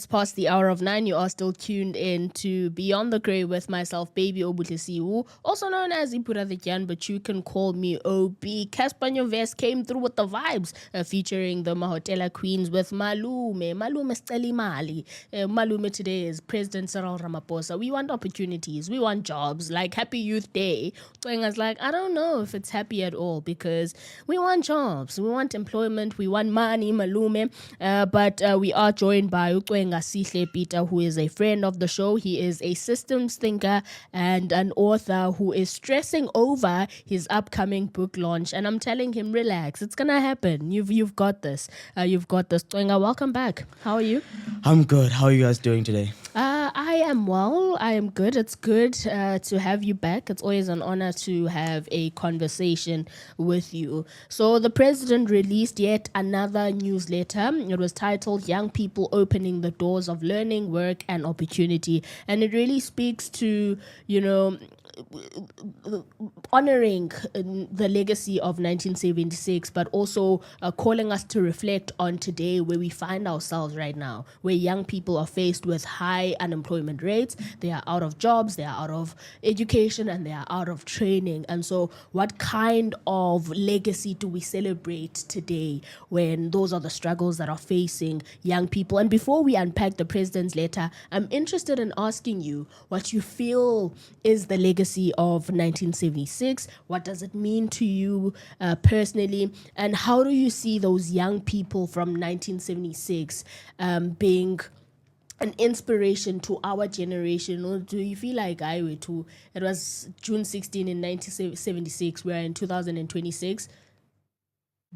It's past the hour of 9. You are still tuned in to Beyond the Grey with myself, Baby Obutlesiwu, also known as Ipura the Jan, but you can call me OB. Caspanyo Vest came through with the vibes, featuring the Mahotela Queens with Malume Steli Mali. Malume today is President Cyril Ramaphosa. We want opportunities, we want jobs, like Happy Youth Day. Twenga's like, I don't know if it's happy at all because we want jobs, we want employment, we want money, Malume. But we are joined by Utwenga Sihle Peter, who is a friend of the show. He is a systems thinker and an author who is stressing over his upcoming book launch. And I'm telling him, relax, it's gonna happen. You've got this. You've got this. Twenga, welcome back. How are you? I'm good. How are you guys doing today? I am well. I am good. It's good to have you back. It's always an honor to have a conversation with you. So the president released yet another newsletter. It was titled Young People Opening the Doors of Learning, Work and Opportunity. And it really speaks to, honoring the legacy of 1976, but also calling us to reflect on today where we find ourselves right now, where young people are faced with high unemployment rates. They are out of jobs, they are out of education, and they are out of training. And so what kind of legacy do we celebrate today when those are the struggles that are facing young people? And before we unpack the president's letter, I'm interested in asking you what you feel is the legacy of 1976. What does it mean to you personally? And how do you see those young people from 1976 being an inspiration to our generation? Or do you feel like I were to, it was June 16 in 1976, we're in 2026.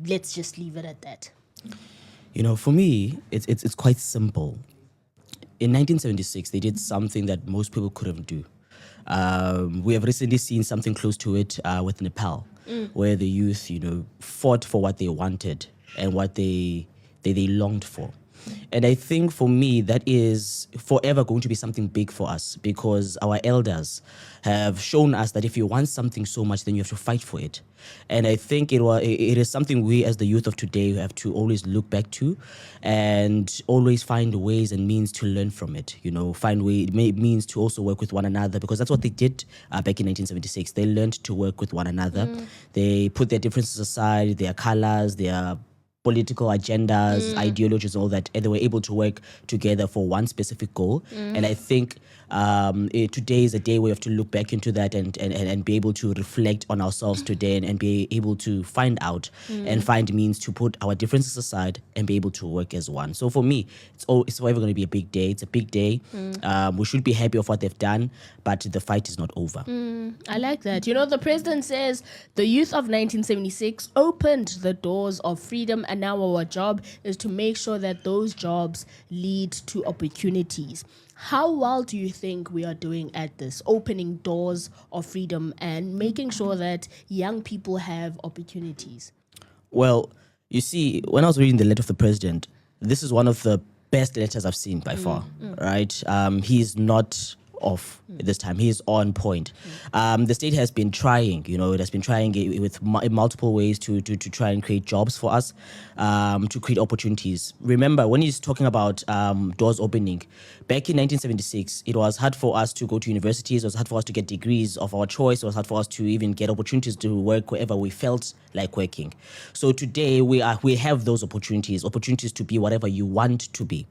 Let's just leave it at that. For me, it's quite simple. In 1976, they did something that most people couldn't do. We have recently seen something close to it with Nepal, where the youth, fought for what they wanted and what they longed for. And I think for me, that is forever going to be something big for us, because our elders have shown us that if you want something so much, then you have to fight for it. And I think it is something we as the youth of today have to always look back to and always find ways and means to learn from it. Find means to also work with one another, because that's what they did back in 1976. They learned to work with one another. They put their differences aside, their colors, their political agendas, ideologies, all that, and they were able to work together for one specific goal. And I think today is a day where we have to look back into that and be able to reflect on ourselves today and be able to find out and find means to put our differences aside and be able to work as one. So for me, it's forever going to be a big day. It's a big day. We should be happy of what they've done, but the fight is not over. I like that. The president says the youth of 1976 opened the doors of freedom, and now our job is to make sure that those jobs lead to opportunities. How well do you think we are doing at this, opening doors of freedom and making sure that young people have opportunities? Well, you see, when I was reading the letter of the president, this is one of the best letters I've seen by far, right? He's not off this time. He is on point. The state has been trying, it has been trying with multiple ways to try and create jobs for us, to create opportunities. Remember, when he's talking about doors opening, back in 1976, it was hard for us to go to universities. It was hard for us to get degrees of our choice. It was hard for us to even get opportunities to work wherever we felt like working. So today we have those opportunities to be whatever you want to be.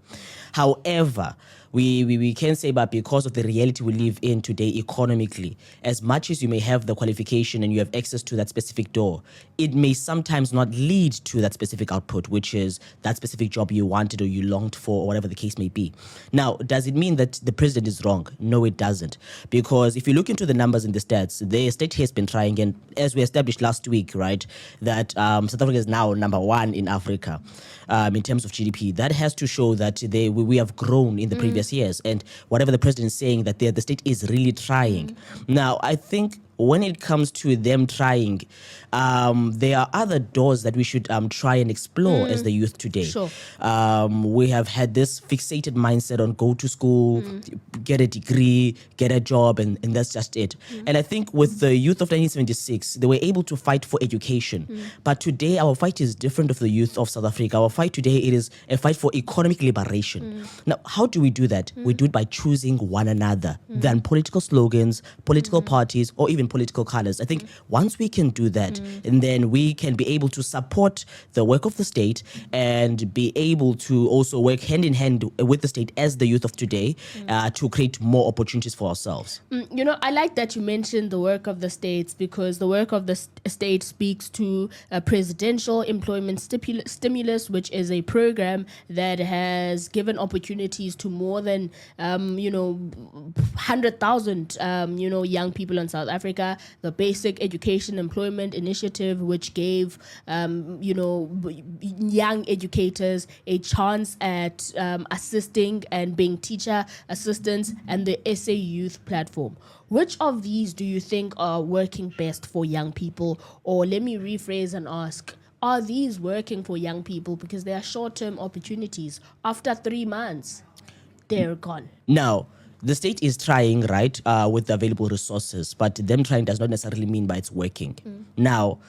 However, we can say, but because of the reality we live in today economically, as much as you may have the qualification and you have access to that specific door, it may sometimes not lead to that specific output, which is that specific job you wanted or you longed for, or whatever the case may be. Now, does it mean that the president is wrong? No, it doesn't. Because if you look into the numbers and the stats, the state has been trying, and as we established last week, right, that South Africa is now number one in Africa in terms of GDP. That has to show that we have grown in the previous years, and whatever the president is saying, that the state is really trying. Now, I think when it comes to them trying, there are other doors that we should try and explore as the youth today. Sure. We have had this fixated mindset on go to school, get a degree, get a job, and that's just it. And I think with the youth of 1976, they were able to fight for education. But today, our fight is different of the youth of South Africa. Our fight today, it is a fight for economic liberation. Now, how do we do that? We do it by choosing one another than political slogans, political parties, or even political colors. I think once we can do that, and then we can be able to support the work of the state and be able to also work hand in hand with the state as the youth of today to create more opportunities for ourselves. You know, I like that you mentioned the work of the states, because the work of the state speaks to a presidential employment stimulus, which is a program that has given opportunities to more than 100,000 young people in South Africa. The Basic Education Employment Initiative, which gave young educators a chance at assisting and being teacher assistants, and the SA Youth Platform. Which of these do you think are working best for young people? Or let me rephrase and ask, are these working for young people because they are short-term opportunities? After 3 months, they're gone. Now, the state is trying, right, with the available resources, but them trying does not necessarily mean by it's working. Now,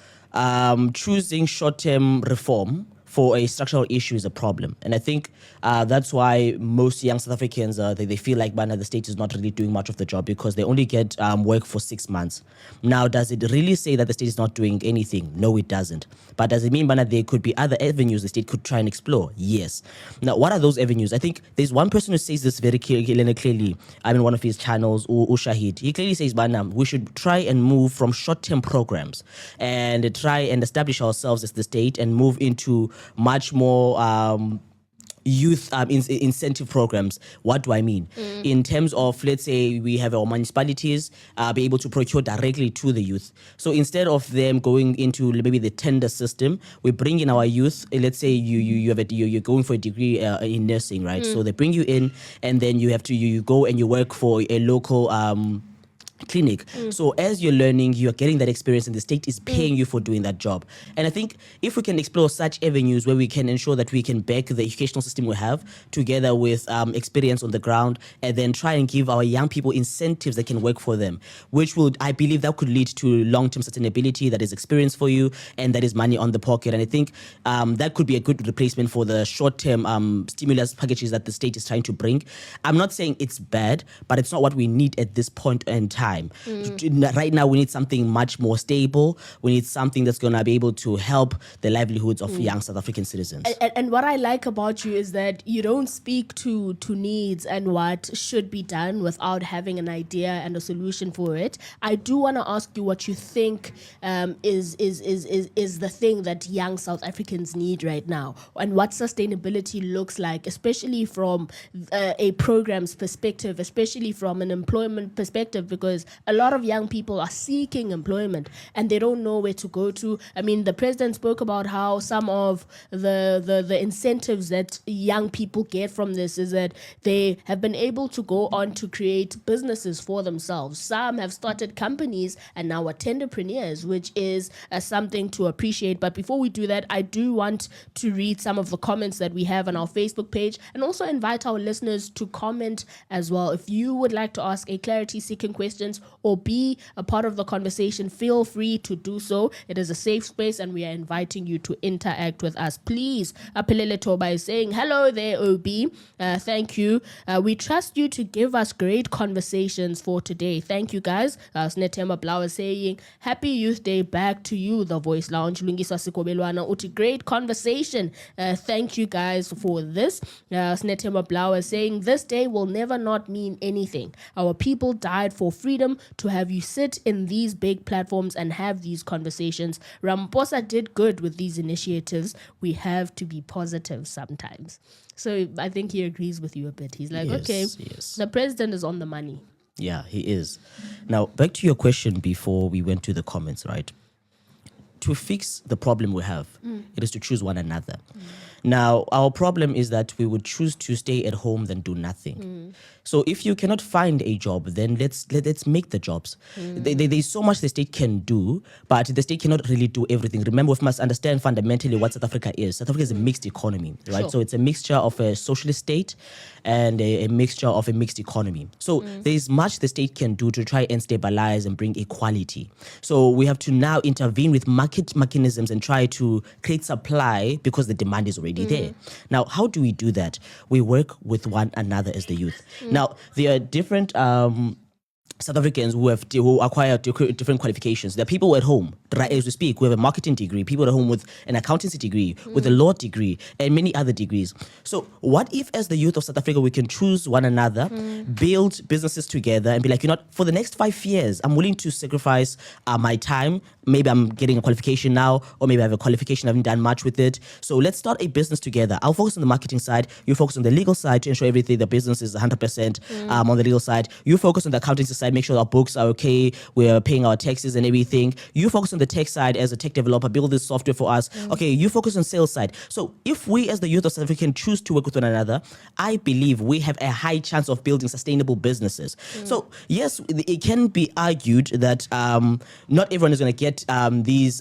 choosing short-term reform for a structural issue is a problem. And I think that's why most young South Africans, they feel like the state is not really doing much of the job, because they only get work for 6 months. Now, does it really say that the state is not doing anything? No, it doesn't. But does it mean there could be other avenues the state could try and explore? Yes. Now, what are those avenues? I think there's one person who says this very clearly. I'm in one of his channels, Shahid. He clearly says, we should try and move from short-term programs and try and establish ourselves as the state and move into much more youth incentive programs. What do I mean? In terms of, let's say, we have our municipalities be able to procure directly to the youth. So instead of them going into maybe the tender system, we bring in our youth. Let's say you're going for a degree in nursing, right? So they bring you in, and then you have to you go and you work for a local clinic. So as you're learning, you're getting that experience, and the state is paying you for doing that job. And I think if we can explore such avenues where we can ensure that we can back the educational system we have together with experience on the ground, and then try and give our young people incentives that can work for them, which would, I believe, that could lead to long-term sustainability, that is experience for you, and that is money on the pocket. And I think that could be a good replacement for the short-term stimulus packages that the state is trying to bring. I'm not saying it's bad, but it's not what we need at this point in time. Right now, we need something much more stable. We need something that's going to be able to help the livelihoods of young South African citizens. And what I like about you is that you don't speak to needs and what should be done without having an idea and a solution for it. I do want to ask you what you think is the thing that young South Africans need right now, and what sustainability looks like, especially from a program's perspective, especially from an employment perspective, because a lot of young people are seeking employment and they don't know where to go to. I mean, the president spoke about how some of the incentives that young people get from this is that they have been able to go on to create businesses for themselves. Some have started companies and now are tenderpreneurs, which is something to appreciate. But before we do that, I do want to read some of the comments that we have on our Facebook page, and also invite our listeners to comment as well. If you would like to ask a clarity-seeking question or be a part of the conversation, feel free to do so. It is a safe space, and we are inviting you to interact with us. Please, Apelele Toba is saying, hello there, OB. Thank you. We trust you to give us great conversations for today. Thank you, guys. Snetemba Blau is saying, happy Youth Day back to you, The Voice Lounge. Lungiswa Sikobelwana Uti, great conversation. Thank you, guys, for this. Snetemba Blau is saying, this day will never not mean anything. Our people died for freedom. To have you sit in these big platforms and have these conversations. Ramaphosa did good with these initiatives. We have to be positive sometimes. So I think he agrees with you a bit. He's like, yes. The president is on the money. Yeah, he is. Now, back to your question before we went to the comments, right? To fix the problem we have, it is to choose one another. Now, our problem is that we would choose to stay at home than do nothing. So if you cannot find a job, then let's make the jobs. There's so much the state can do, but the state cannot really do everything. Remember, we must understand fundamentally what South Africa is. South Africa is a mixed economy, right? Sure. So it's a mixture of a socialist state and a mixture of a mixed economy. So there's much the state can do to try and stabilize and bring equality. So we have to now intervene with market mechanisms and try to create supply because the demand is already there. Now, how do we do that? We work with one another as the youth. Now, there are different South Africans who acquire different qualifications. There are people at home, right, as we speak, who have a marketing degree, people at home with an accountancy degree, with a law degree, and many other degrees. So what if, as the youth of South Africa, we can choose one another, build businesses together, and be like, for the next 5 years, I'm willing to sacrifice my time. Maybe I'm getting a qualification now, or maybe I have a qualification, I haven't done much with it. So let's start a business together. I'll focus on the marketing side, you focus on the legal side to ensure everything, the business is 100% on the legal side. You focus on the accountancy side, make sure our books are okay, we're paying our taxes and everything. You focus on the tech side as a tech developer, build this software for us. Okay, you focus on sales side. So if we as the youth of South Africa can choose to work with one another, I believe we have a high chance of building sustainable businesses. So yes, it can be argued that not everyone is going to get these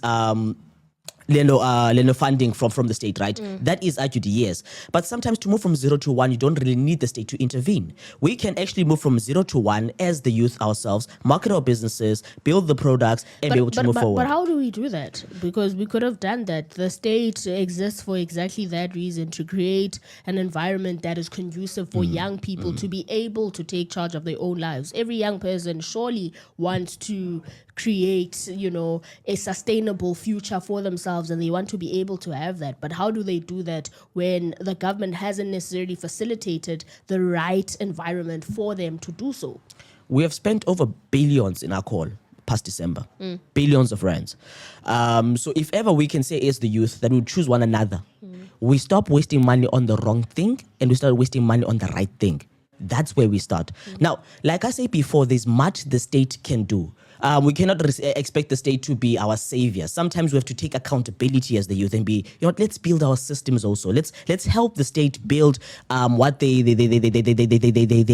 funding from the state, right? That is argued, yes. But sometimes to move from 0 to 1, you don't really need the state to intervene. We can actually move from 0 to 1 as the youth ourselves, market our businesses, build the products, and be able to move forward. But how do we do that? Because we could have done that. The state exists for exactly that reason, to create an environment that is conducive for young people to be able to take charge of their own lives. Every young person surely wants to create, a sustainable future for themselves, and they want to be able to have that. But how do they do that when the government hasn't necessarily facilitated the right environment for them to do so? We have spent over billions in our call past December, billions of rands. So if ever we can say as the youth that we choose one another, we stop wasting money on the wrong thing and we start wasting money on the right thing. That's where we start. Now, like I said before, there's much the state can do. We cannot expect the state to be our savior. Sometimes we have to take accountability as the youth and be, let's build our systems also. Let's help the state build what they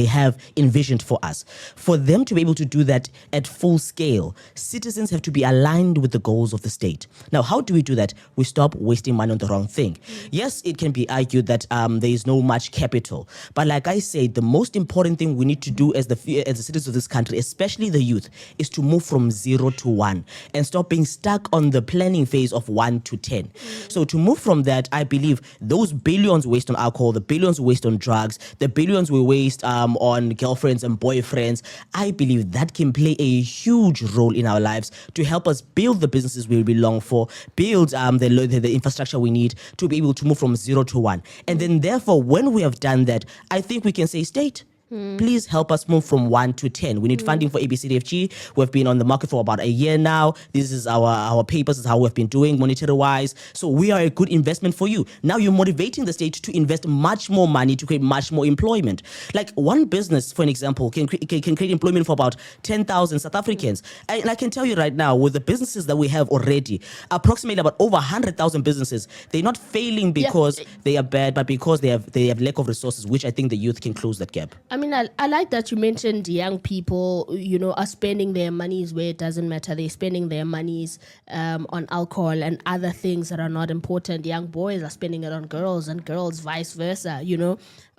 have envisioned for us. For them to be able to do that at full scale, citizens have to be aligned with the goals of the state. Now, how do we do that? We stop wasting money on the wrong thing. Yes, it can be argued that there is no much capital. But like I said, the most important thing we need to do as the citizens of this country, especially the youth, is to move from 0 to 1 and stop being stuck on the planning phase of 1 to 10. So to move from that, I believe those billions we waste on alcohol, the billions we waste on drugs, the billions we waste on girlfriends and boyfriends, I believe that can play a huge role in our lives to help us build the businesses we belong for, build the infrastructure we need to be able to move from 0 to 1. And then therefore, when we have done that, I think we can say, state, please help us move from 1 to 10. We need funding for ABCDFG. We've been on the market for about a year now. This is our papers, is how we've been doing monetary-wise. So we are a good investment for you. Now you're motivating the state to invest much more money to create much more employment. Like one business, for an example, can create employment for about 10,000 South Africans. And I can tell you right now, with the businesses that we have already, approximately about over 100,000 businesses, they're not failing because they are bad, but because they have lack of resources, which I think the youth can close that gap. I mean, I like that you mentioned young people, are spending their monies where it doesn't matter. They're spending their monies on alcohol and other things that are not important. Young boys are spending it on girls and girls vice versa,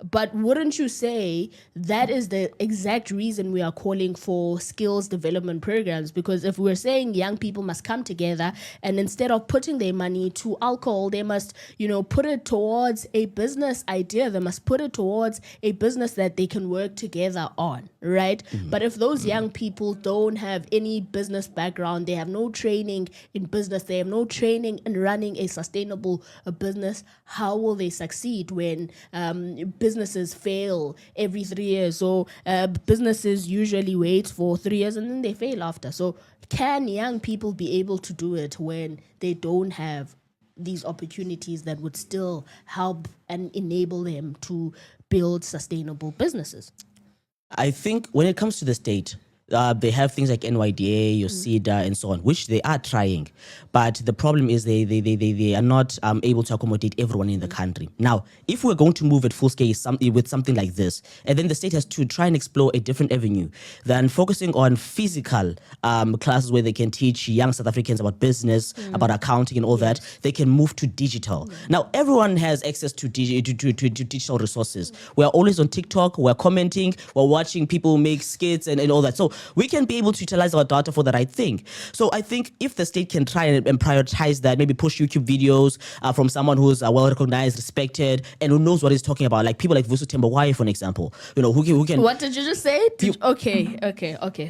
But wouldn't you say that is the exact reason we are calling for skills development programs? Because if we're saying young people must come together and instead of putting their money to alcohol, they must, put it towards a business idea. They must put it towards a business that they can work together on, right? But if those young people don't have any business background, they have no training in business, they have no training in running a sustainable business, how will they succeed when businesses fail every 3 years? So businesses usually wait for 3 years and then they fail after. So can young people be able to do it when they don't have these opportunities that would still help and enable them to build sustainable businesses? I think when it comes to the state, they have things like NYDA, your CEDA, and so on, which they are trying. But the problem is they are not able to accommodate everyone in the country. Now, if we're going to move at full scale with something like this, and then the state has to try and explore a different avenue than focusing on physical classes where they can teach young South Africans about business, about accounting, and all that, they can move to digital. Now, everyone has access to digital resources. We're always on TikTok, we're commenting, we're watching people make skits and all that. So we can be able to utilize our data for the right thing. So I think if the state can try and prioritize that, maybe push YouTube videos from someone who's well recognized, respected, and who knows what he's talking about, like people like Vusu Tembawai, for an example, who can. What did you just say? Okay,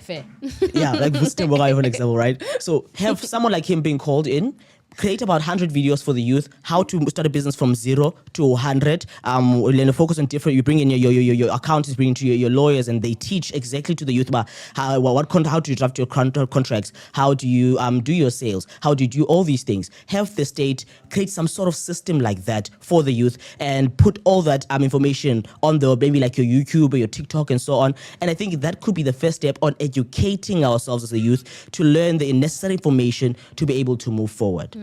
fair. Yeah, like Vusu Tembawai, for an example, right? So have someone like him being called in, create about 100 videos for the youth, how to start a business from 0 to 100. Focus on different, you bring in your accountants, bring into your lawyers, and they teach exactly to the youth about how do you draft your contracts, how do you do your sales, how do you do all these things. Have the state create some sort of system like that for the youth and put all that information on maybe like your YouTube or your TikTok and so on. And I think that could be the first step on educating ourselves as a youth to learn the necessary information to be able to move forward.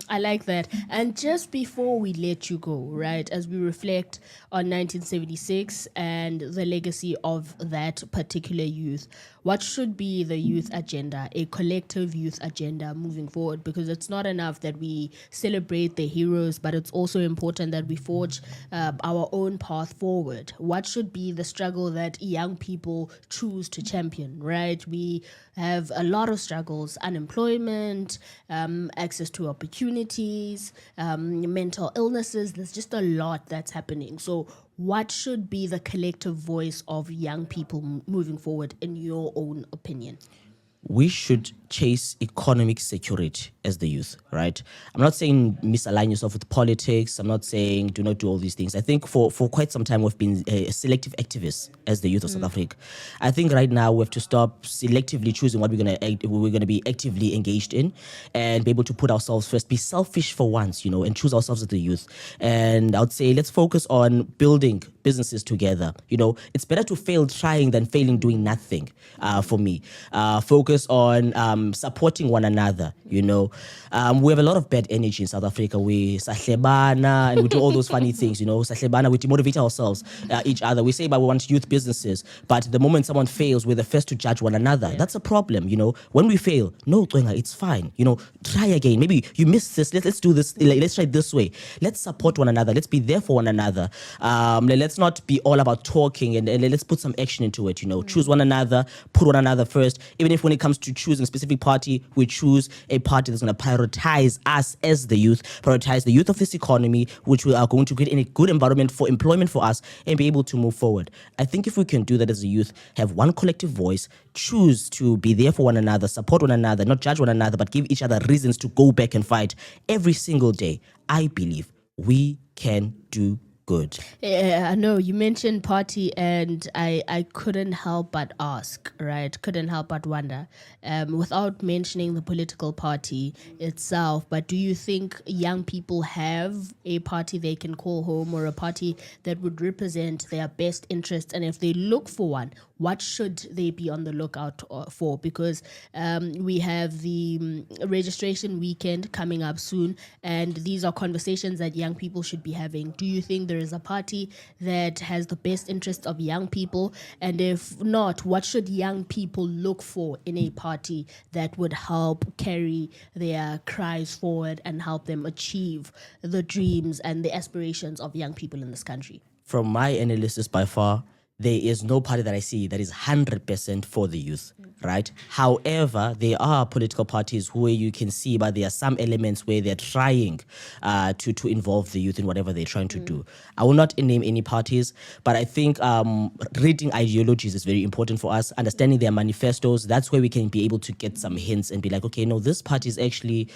I like that. And just before we let you go, right, as we reflect on 1976 and the legacy of that particular youth, what should be the youth agenda, a collective youth agenda moving forward? Because it's not enough that we celebrate the heroes, but it's also important that we forge our own path forward. What should be the struggle that young people choose to champion, right? We have a lot of struggles: unemployment, access to opportunities, mental illnesses. There's just a lot that's happening. So what should be the collective voice of young people moving forward, in your own opinion? We should chase economic security as the youth, right? I'm not saying misalign yourself with politics. I'm not saying do not do all these things. I think for quite some time we've been selective activists as the youth of South Africa. I think right now we have to stop selectively choosing what we're gonna be actively engaged in, and be able to put ourselves first, be selfish for once, and choose ourselves as the youth. And I would say let's focus on building businesses together. It's better to fail trying than failing doing nothing. For me, focus on supporting one another. We have a lot of bad energy in South Africa. We sahlebana and we do all those funny things. Sahlebana, we demotivate ourselves, each other. We say, but we want youth businesses, but the moment someone fails, we're the first to judge one another. That's a problem. When we fail, no, it's fine. Try again. Maybe you missed this. Let's do this. Let's try it this way. Let's support one another. Let's be there for one another. Let's not be all about talking, and let's put some action into it. Choose one another, put one another first. Even if when it comes to choosing a specific party, we choose a party that's going to prioritize us as the youth, prioritize the youth of this economy, which we are going to create a good environment for employment for us and be able to move forward. I think if we can do that as a youth, have one collective voice, choose to be there for one another, support one another, not judge one another, but give each other reasons to go back and fight every single day, I believe we can do good. Yeah, I know you mentioned party, and I couldn't help but ask, right? Couldn't help but wonder, without mentioning the political party itself, but do you think young people have a party they can call home, or a party that would represent their best interests? And if they look for one, what should they be on the lookout for? Because we have the registration weekend coming up soon, and these are conversations that young people should be having. Do you think there is a party that has the best interests of young people? And if not, what should young people look for in a party that would help carry their cries forward and help them achieve the dreams and the aspirations of young people in this country? From my analysis, by far, there is no party that I see that is 100% for the youth, right? However, there are political parties where you can see, but there are some elements where they're trying to involve the youth in whatever they're trying to do. I will not name any parties, but I think reading ideologies is very important for us, understanding their manifestos. That's where we can be able to get some hints and be like, okay, no, this party is actually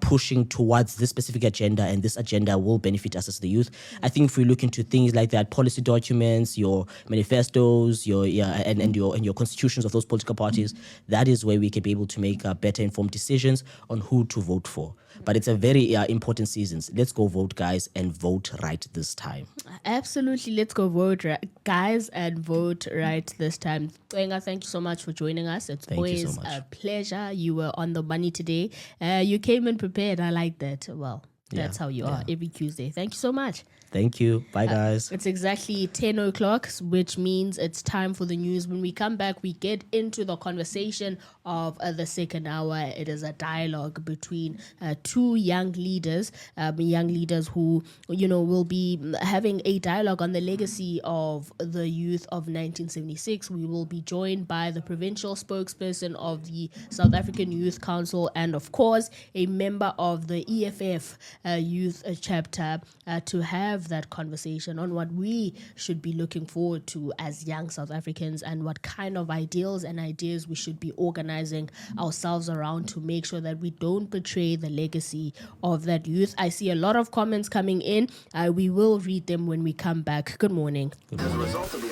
pushing towards this specific agenda, and this agenda will benefit us as the youth. I think if we look into things like that, policy documents, your manifesto, manifestos, and your constitutions of those political parties. That is where we can be able to make better informed decisions on who to vote for. But it's a very important season. Let's go vote, guys, and vote right this time. Absolutely. Let's go vote, guys, and vote right this time. Wenga, thank you so much for joining us. It's Thank you so always much. a pleasure. You were on the money today. You came in prepared. I like that. Well, that's how you are every Tuesday. Thank you so much. Thank you. Bye, guys. It's exactly 10 o'clock, which means it's time for the news. When we come back, we get into the conversation of the second hour. It is a dialogue between two young leaders who, will be having a dialogue on the legacy of the youth of 1976. We will be joined by the provincial spokesperson of the South African Youth Council and, of course, a member of the EFF youth chapter to have that conversation on what we should be looking forward to as young South Africans and what kind of ideals and ideas we should be organizing ourselves around to make sure that we don't betray the legacy of that youth. I see a lot of comments coming in. We will read them when we come back. Good morning. Good morning.